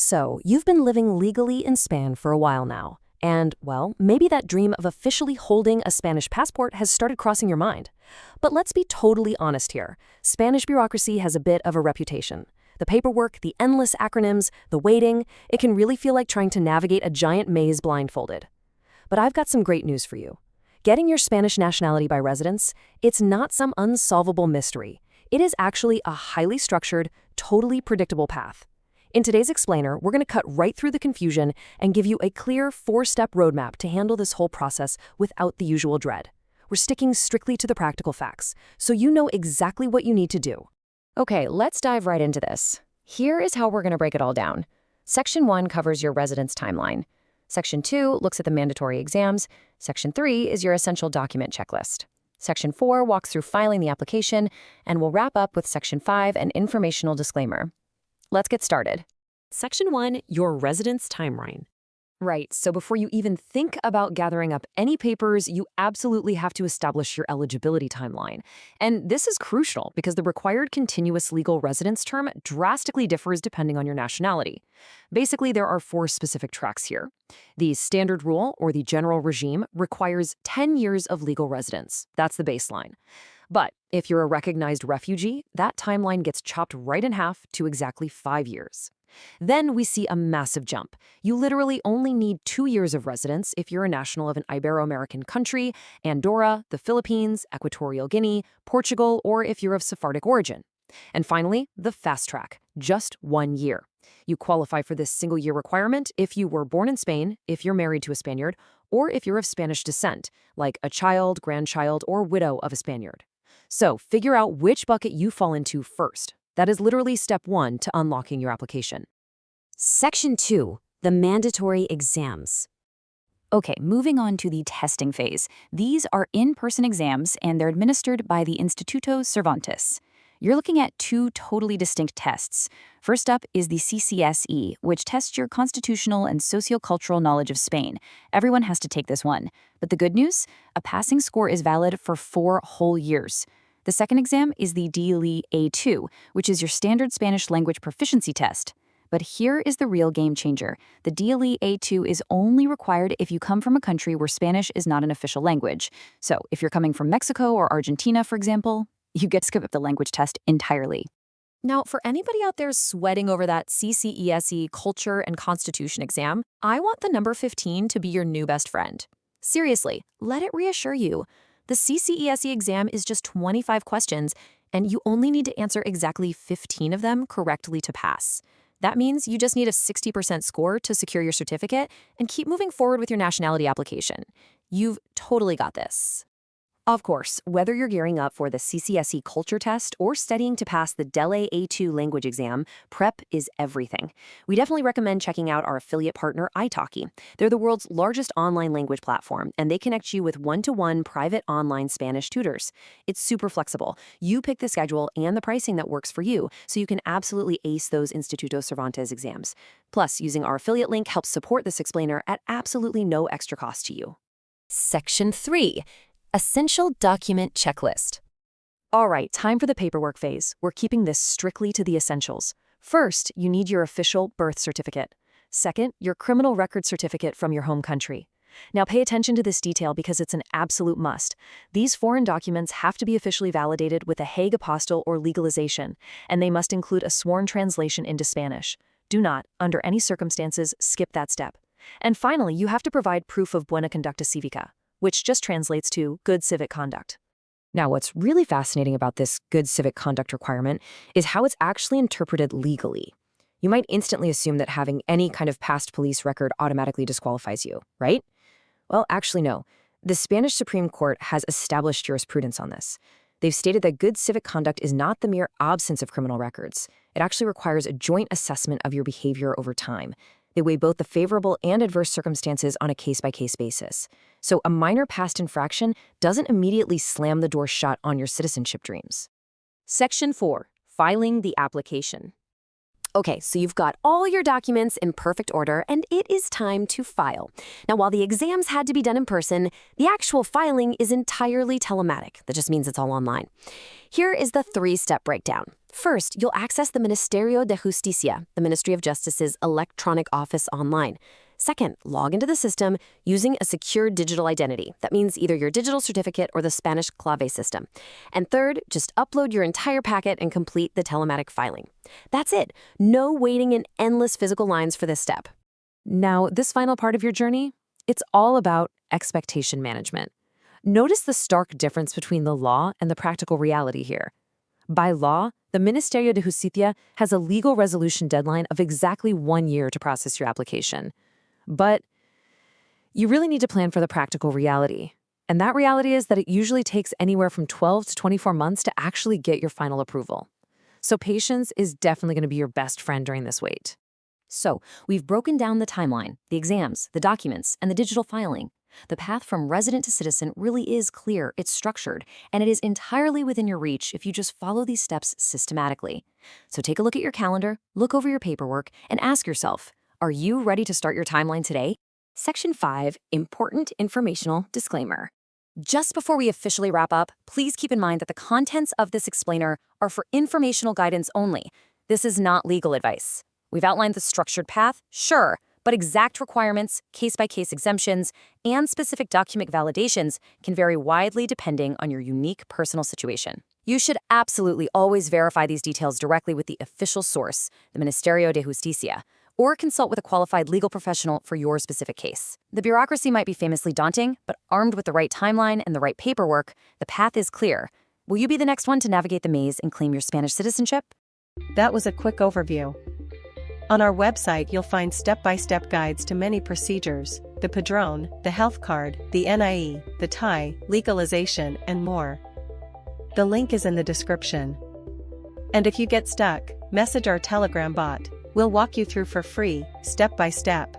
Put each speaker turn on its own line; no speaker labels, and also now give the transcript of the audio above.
So, you've been living legally in Spain for a while now, and, well, maybe that dream of officially holding a Spanish passport has started crossing your mind. But let's be totally honest here. Spanish bureaucracy has a bit of a reputation. The paperwork, the endless acronyms, the waiting, it can really feel like trying to navigate a giant maze blindfolded. But I've got some great news for you. Getting your Spanish nationality by residence, it's not some unsolvable mystery. It is actually a highly structured, totally predictable path. In today's explainer, we're going to cut right through the confusion and give you a clear 4-step roadmap to handle this whole process without the usual dread. We're sticking strictly to the practical facts, so you know exactly what you need to do.
Okay, let's dive right into this. Here is how we're going to break it all down. Section 1 covers your residence timeline. Section 2 looks at the mandatory exams. Section 3 is your essential document checklist. Section 4 walks through filing the application, and we'll wrap up with Section 5, an informational disclaimer. Let's get started.
Section 1, your residence timeline.
Right, so before you even think about gathering up any papers, you absolutely have to establish your eligibility timeline. And this is crucial because the required continuous legal residence term drastically differs depending on your nationality. Basically, there are 4 specific tracks here. The standard rule, or the general regime, requires 10 years of legal residence. That's the baseline. But if you're a recognized refugee, that timeline gets chopped right in half to exactly 5 years. Then we see a massive jump. You literally only need 2 years of residence if you're a national of an Ibero-American country, Andorra, the Philippines, Equatorial Guinea, Portugal, or if you're of Sephardic origin. And finally, the fast track, just 1 year. You qualify for this single-year requirement if you were born in Spain, if you're married to a Spaniard, or if you're of Spanish descent, like a child, grandchild, or widow of a Spaniard. So figure out which bucket you fall into first. That is literally step 1 to unlocking your application.
Section 2, the mandatory exams.
Okay, moving on to the testing phase. These are in-person exams, and they're administered by the Instituto Cervantes. You're looking at 2 totally distinct tests. First up is the CCSE, which tests your constitutional and sociocultural knowledge of Spain. Everyone has to take this one. But the good news? A passing score is valid for 4 whole years. The second exam is the DELE A2, which is your standard Spanish language proficiency test. But here is the real game changer. The DELE A2 is only required if you come from a country where Spanish is not an official language. So if you're coming from Mexico or Argentina, for example, you get to skip the language test entirely.
Now, for anybody out there sweating over that CCSE Culture and Constitution exam, I want the number 15 to be your new best friend. Seriously, let it reassure you. The CCSE exam is just 25 questions, and you only need to answer exactly 15 of them correctly to pass. That means you just need a 60% score to secure your certificate and keep moving forward with your nationality application. You've totally got this. Of course, whether you're gearing up for the CCSE culture test or studying to pass the DELE A2 language exam, prep is everything. We definitely recommend checking out our affiliate partner, italki. They're the world's largest online language platform, and they connect you with one-to-one private online Spanish tutors. It's super flexible. You pick the schedule and the pricing that works for you, so you can absolutely ace those Instituto Cervantes exams. Plus, using our affiliate link helps support this explainer at absolutely no extra cost to you.
Section 3, essential document checklist.
All right, time for the paperwork phase. We're keeping this strictly to the essentials. First, you need your official birth certificate. Second, your criminal record certificate from your home country. Now pay attention to this detail because it's an absolute must. These foreign documents have to be officially validated with a Hague apostille or legalization, and they must include a sworn translation into Spanish. Do not, under any circumstances, skip that step. And finally, you have to provide proof of buena conducta civica, which just translates to good civic conduct. Now, what's really fascinating about this good civic conduct requirement is how it's actually interpreted legally. You might instantly assume that having any kind of past police record automatically disqualifies you, right? Well, actually, no. The Spanish Supreme Court has established jurisprudence on this. They've stated that good civic conduct is not the mere absence of criminal records. It actually requires a joint assessment of your behavior over time. They weigh both the favorable and adverse circumstances on a case-by-case basis. So a minor past infraction doesn't immediately slam the door shut on your citizenship dreams.
Section 4, filing the application. Okay, so you've got all your documents in perfect order, and it is time to file. Now, while the exams had to be done in person, the actual filing is entirely telematic. That just means it's all online. Here is the 3-step breakdown. First, you'll access the Ministerio de Justicia, the Ministry of Justice's electronic office online. Second, log into the system using a secure digital identity. That means either your digital certificate or the Spanish clave system. And third, just upload your entire packet and complete the telematic filing. That's it. No waiting in endless physical lines for this step.
Now, this final part of your journey, it's all about expectation management. Notice the stark difference between the law and the practical reality here. By law, the Ministerio de Justicia has a legal resolution deadline of exactly 1 year to process your application. But you really need to plan for the practical reality. And that reality is that it usually takes anywhere from 12 to 24 months to actually get your final approval. So patience is definitely going to be your best friend during this wait.
So, we've broken down the timeline, the exams, the documents, and the digital filing. The path from resident to citizen really is clear, it's structured, and it is entirely within your reach if you just follow these steps systematically. So take a look at your calendar, look over your paperwork, and ask yourself, are you ready to start your timeline today? Section 5, Important Informational Disclaimer. Just before we officially wrap up, please keep in mind that the contents of this explainer are for informational guidance only. This is not legal advice. We've outlined the structured path, sure, but exact requirements, case-by-case exemptions, and specific document validations can vary widely depending on your unique personal situation. You should absolutely always verify these details directly with the official source, the Ministerio de Justicia, or consult with a qualified legal professional for your specific case. The bureaucracy might be famously daunting, but armed with the right timeline and the right paperwork, the path is clear. Will you be the next one to navigate the maze and claim your Spanish citizenship?
That was a quick overview. On our website you'll find step-by-step guides to many procedures, the Padrón, the health card, the NIE, the TIE, legalization, and more. The link is in the description. And if you get stuck, message our Telegram bot. We'll walk you through for free, step by step.